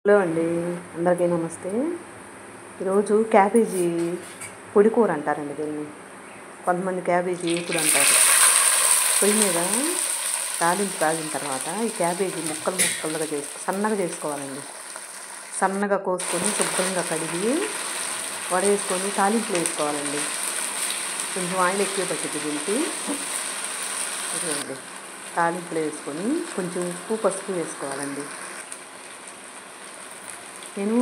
Hello అండి, అందరికీ నమస్తే. ఈరోజు క్యాబేజీ పొడి కూర అంటారండి దీన్ని. కొంతమంది క్యాబేజీ వేపుడు అంటారు. పొయ్యి మీద తాలింపు తాగిన తర్వాత ఈ క్యాబేజీ ముక్కలుగా సన్నగా చేసుకోవాలండి. సన్నగా కోసుకొని శుభ్రంగా కడిగి వడేసుకొని తాలింపులో వేసుకోవాలండి. కొంచెం ఆయిల్ ఎక్కువ పట్టింది దీనికి. ఇదండి తాలింపులో వేసుకొని కొంచెం ఉప్పు పసుపు వేసుకోవాలండి. నేను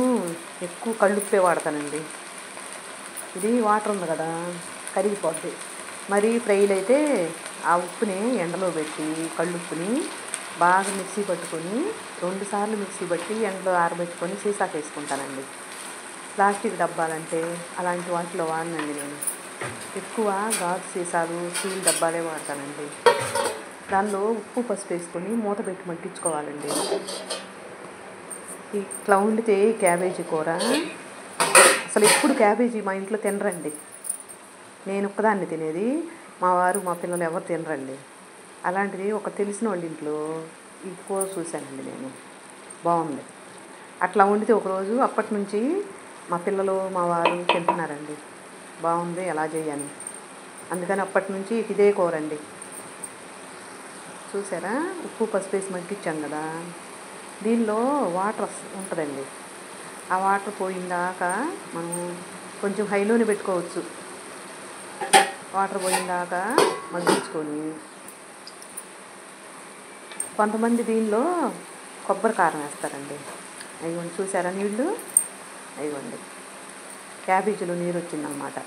ఎక్కువ కళ్ళుప్పే వాడతానండి. ఇది వాటర్ ఉంది కదా, కరిగిపోద్ది. మరి ఫ్రైలు అయితే ఆ ఉప్పుని ఎండలో పెట్టి కళ్ళుప్పుని బాగా మిక్సీ పట్టుకొని 2 సార్లు మిక్సీ పట్టి ఎండలో ఆరబెట్టుకొని సీసాకి వేసుకుంటానండి. ప్లాస్టిక్ డబ్బాలంటే అలాంటి వాటిలో వాడనండి నేను. ఎక్కువ గాజు సీసాలు స్టీల్ డబ్బాలే వాడతానండి. దానిలో ఉప్పు పసుపు వేసుకొని మూత పెట్టి మగ్గించుకోవాలండి. ఇట్లా వండితే క్యాబేజీ కూర అసలు ఎప్పుడు క్యాబేజీ మా ఇంట్లో తినరండి. నేను ఒక్కదాన్ని తినేది, మా వారు మా పిల్లలు ఎవరు తినరండి. అలాంటిది ఒక తెలిసిన వాళ్ళ ఇంట్లో ఈ కూర చూశానండి నేను. బాగుంది. అట్లా వండితే ఒకరోజు అప్పటి నుంచి మా పిల్లలు మా వారు తింటున్నారండి. బాగుంది, ఎలా చేయని. అందుకని అప్పటి నుంచి ఇదే కూర అండి. చూసారా, ఉప్పు పసుపు వేసి మగ్గించాం కదా, దీనిలో వాటర్ ఉంటుందండి. ఆ వాటర్ పోయిందాక మనం కొంచెం హైలోనే పెట్టుకోవచ్చు. వాటర్ పోయిందాక మగ్గించుకొని కొంతమంది దీనిలో కొబ్బరి కారం వేస్తారండి. అయ్యండి చూసారా నీళ్ళు, అయ్యండి క్యాబేజీలో నీరు వచ్చిందనమాట.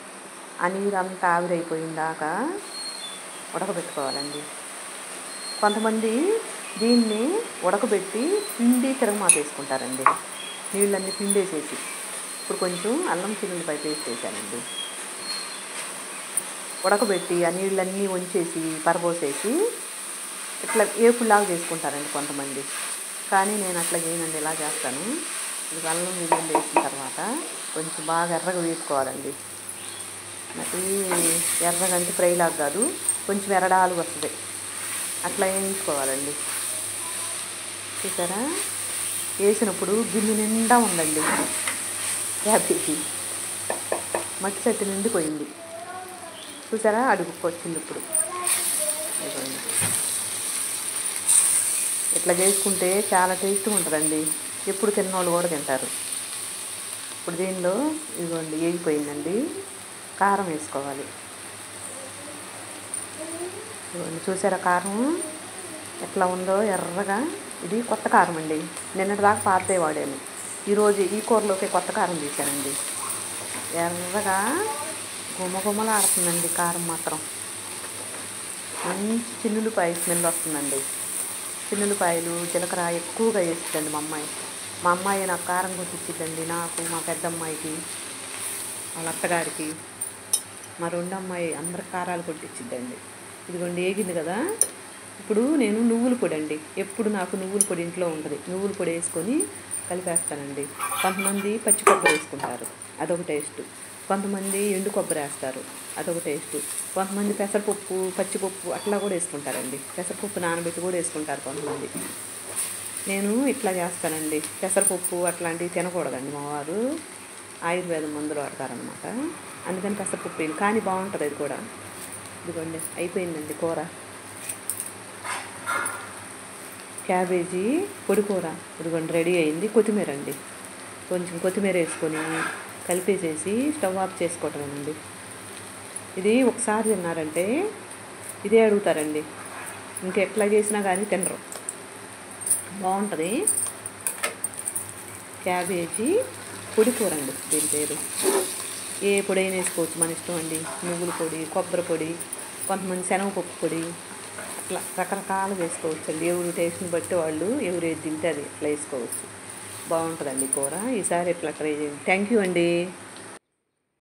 ఆ నీరు అంతా ఆవిరైపోయిందాక ఉడకబెట్టుకోవాలండి. కొంతమంది దీన్ని ఉడకబెట్టి పిండి తిరగమాత వేసుకుంటారండి. నీళ్ళన్నీ పిండేసేసి. ఇప్పుడు కొంచెం అల్లం చిన్నులపై పేస్ట్ వేసానండి. ఉడకబెట్టి ఆ నీళ్ళన్నీ వంచేసి పరబోసేసి ఇట్లా ఏపులాగా చేసుకుంటారండి కొంతమంది. కానీ నేను అట్లా చేయనండి, ఇలా చేస్తాను. ఇది అల్లం వెల్లుల్లి వేసిన తర్వాత కొంచెం బాగా ఎర్రగా వేసుకోవాలండి. అది ఎర్రగంటే ఫ్రైలాగా కాదు, కొంచెం ఎర్రడాలు వస్తుంది. అట్లా వేయించుకోవాలండి. చూసారా, వేసినప్పుడు గిన్నె నిండా ఉందండి క్యాబేజీ. మట్టి చెట్టు నిండిపోయింది. చూసారా, అడుగుకు వచ్చింది. ఇప్పుడు ఇట్లా చేసుకుంటే చాలా టేస్ట్గా ఉంటుందండి. ఎప్పుడు తిన్నోళ్ళు కూడా తింటారు. ఇప్పుడు దీనిలో ఇదిగోండి వేగిపోయిందండి. కారం వేసుకోవాలి. ఇదిగోండి చూసారా కారం ఎట్లా ఉందో ఎర్రగా. ఇది కొత్త కారం అండి. నిన్నటిదాకా పాతదే వాడాను. ఈరోజు ఈ కూరలోకి కొత్త కారం తీశానండి. ఎర్రగా గుమగుమలాడుతుందండి కారం మాత్రం. మంచి చిన్నులపాయ స్మెల్ వస్తుందండి. చిన్నులపాయలు జీలకర్ర ఎక్కువగా వేస్తుందండి మా అమ్మాయి. మా అమ్మాయి నాకు కారం కొట్టించిద్దండి. నాకు, మా పెద్దమ్మాయికి, వాళ్ళ అత్తగారికి, మా 2 అమ్మాయి అందరికి కారాలు కొట్టించిద్దండి. ఇదిగోండి వేగింది కదా. ఇప్పుడు నేను నువ్వుల పొడి అండి. ఎప్పుడు నాకు నువ్వుల పొడి ఇంట్లో ఉంటుంది. నువ్వుల పొడి వేసుకొని కలిపేస్తానండి. కొంతమంది పచ్చి కొబ్బరి వేసుకుంటారు, అదొక టేస్ట్. కొంతమంది ఎండు కొబ్బరి వేస్తారు, అదొక టేస్ట్. కొంతమంది పెసరపప్పు, పచ్చిపప్పు అట్లా కూడా వేసుకుంటారండి. పెసరపప్పు నానబెట్టి కూడా వేసుకుంటారు కొంతమంది. నేను ఇట్లా చేస్తానండి. పెసరపప్పు అట్లాంటివి తినకూడదండి. మా వారు ఆయుర్వేదం మందులు వాడతారనమాట. అందుకని పెసరపప్పు వేయాలి, కానీ బాగుంటుంది అది కూడా. ఇదిగోండి అయిపోయిందండి కూర. క్యాబేజీ పొడి కూర ఇదిగోండి రెడీ అయింది. కొత్తిమీర అండి, కొంచెం కొత్తిమీర వేసుకొని కలిపేసేసి స్టవ్ ఆఫ్ చేసుకోవటమేనండి. ఇది ఒకసారి తిన్నారంటే ఇదే అడుగుతారండి. ఇంకెట్లా చేసినా కానీ తినరు. బాగుంటుంది. క్యాబేజీ పొడి కూర అండి దీని పేరు. ఏ పొడి అయినా వేసుకోవచ్చు, మన ఇష్టం అండి. నువ్వుల పొడి, కొబ్బరి పొడి, కొంతమంది శనగపప్పు పొడి, అట్లా రకరకాలు వేసుకోవచ్చు అండి. ఎవరు టేస్ట్ని బట్టి వాళ్ళు ఎవరు ఏది తింటే అది ఇట్లా వేసుకోవచ్చు. బాగుంటుందండి కూర. ఈసారి ఇట్లా ట్రై చేయండి. థ్యాంక్ యూ అండి.